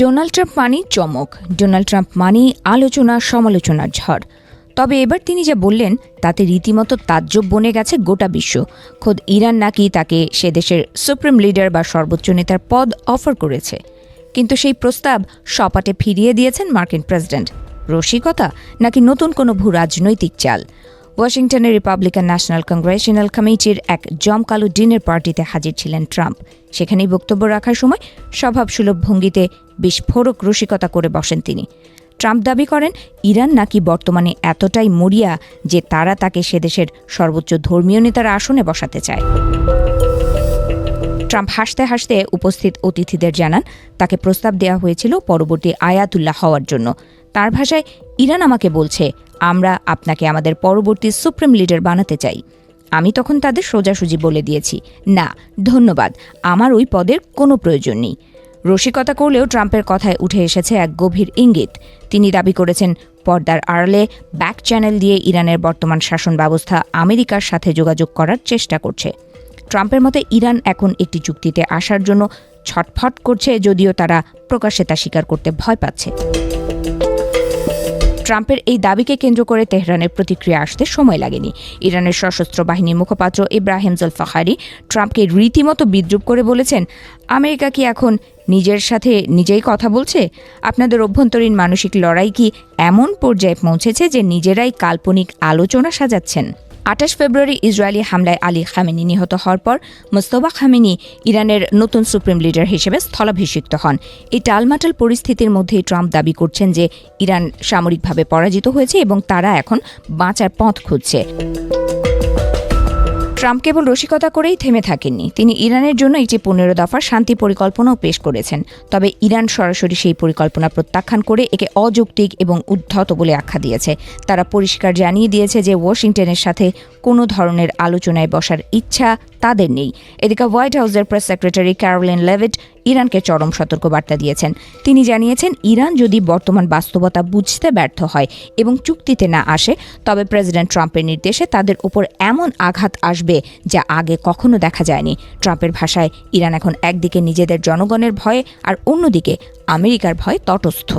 Donald Trump মানেই চমক, Donald Trump মানেই আলোচনা সমালোচনার ঝড়। তবে এবার তিনি যা বললেন তাতে রীতিমতো তাজ্জব বনে গেছে গোটা বিশ্ব। খোদ ইরান নাকি তাকে সে দেশের সুপ্রিম লিডার বা সর্বোচ্চ নেতার পদ অফার করেছে, কিন্তু সেই প্রস্তাব সপাটে ফিরিয়ে দিয়েছেন মার্কিন প্রেসিডেন্ট। রসিকতা নাকি নতুন কোনো ভূ রাজনৈতিক চাল? ওয়াশিংটনের রিপাবলিকান ন্যাশনাল কংগ্রেশনাল কমিটির এক জমকালো ডিনার পার্টিতে হাজির ছিলেন ট্রাম্প। সেখানেই বক্তব্য রাখার সময় স্বভাবসুলভ ভঙ্গিতে বিস্ফোরক রসিকতা করে বসেন তিনি। ট্রাম্প দাবি করেন ইরান নাকি বর্তমানে এতটাই মরিয়া যে তারা তাকে সে দেশের সর্বোচ্চ ধর্মীয় নেতার আসনে বসাতে চায়। ট্রাম্প হাসতে হাসতে উপস্থিত অতিথিদের জানান তাকে প্রস্তাব দেওয়া হয়েছিল পরবর্তী আয়াতুল্লাহ হওয়ার জন্য। তার ভাষায়, ইরান আমাকে বলছে আমরা আপনাকে আমাদের পরবর্তী সুপ্রিম লিডার বানাতে চাই। আমি তখন তাদের সোজাসুজি বলে দিয়েছি, না ধন্যবাদ, আমার ওই পদের কোনো প্রয়োজন নেই। রসিকতা করলেও ট্রাম্পের কথায় উঠে এসেছে এক গভীর ইঙ্গিত। তিনি দাবি করেছেন পর্দার আড়ালে ব্যাক চ্যানেল দিয়ে ইরানের বর্তমান শাসন ব্যবস্থা আমেরিকার সাথে যোগাযোগ করার চেষ্টা করছে। ট্রাম্পের মতে ইরান এখন একটি চুক্তিতে আসার জন্য ছটফট করছে, যদিও তারা প্রকাশ্যে তা স্বীকার করতে ভয় পাচ্ছে। ট্রাম্পের এই দাবিকে কেন্দ্র করে তেহরানের প্রতিক্রিয়া আসতে সময় লাগেনি। ইরানের সশস্ত্র বাহিনীর মুখপাত্র ইব্রাহিম জুলফাকারি ট্রাম্পকে রীতিমতো বিদ্রূপ করে বলেছেন, আমেরিকা কি এখন নিজের সাথে নিজেই কথা বলছে? আপনাদের অভ্যন্তরীণ মানসিক লড়াই কি এমন পর্যায়ে পৌঁছেছে যে নিজেরাই কাল্পনিক আলোচনা সাজাচ্ছেন? 28 ফেব্রুয়ারি ইসরায়েলি হামলায় আলী খামেনি নিহত হওয়ার পর মোস্তফা খামেনি ইরানের নতুন সুপ্রিম লিডার হিসেবে স্থলাভিষিক্ত হন। এই টালমাটাল পরিস্থিতির মধ্যেই ট্রাম্প দাবি করছেন যে ইরান সামরিকভাবে পরাজিত হয়েছে এবং তারা এখন বাঁচার পথ খুঁজছে। ট্রাম্প কেবল রসিকতা করেই থেমে থাকেননি, তিনি ইরানের জন্য একটি 15 দফার শান্তি পরিকল্পনাও পেশ করেছেন। তবে ইরান সরাসরি সেই পরিকল্পনা প্রত্যাখ্যান করে একে অযৌক্তিক এবং উদ্ধত বলে আখ্যা দিয়েছে। তারা পরিষ্কার জানিয়ে দিয়েছে যে ওয়াশিংটনের সাথে কোনো ধরনের আলোচনায় বসার ইচ্ছা তাদের নেই। এদিকে হোয়াইট হাউসের প্রেস সেক্রেটারি ক্যারোলিন লেভিট ইরানকে চরম সতর্কবার্তা দিয়েছেন। তিনি জানিয়েছেন, ইরান যদি বর্তমান বাস্তবতা বুঝতে ব্যর্থ হয় এবং চুক্তিতে না আসে, তবে প্রেসিডেন্ট ট্রাম্পের নির্দেশে তাদের উপর এমন আঘাত আসবে যা আগে কখনো দেখা যায়নি। ট্রাম্পের ভাষায়, ইরান এখন একদিকে নিজেদের জনগণের ভয়ে আর অন্যদিকে আমেরিকার ভয়ে তটস্থ।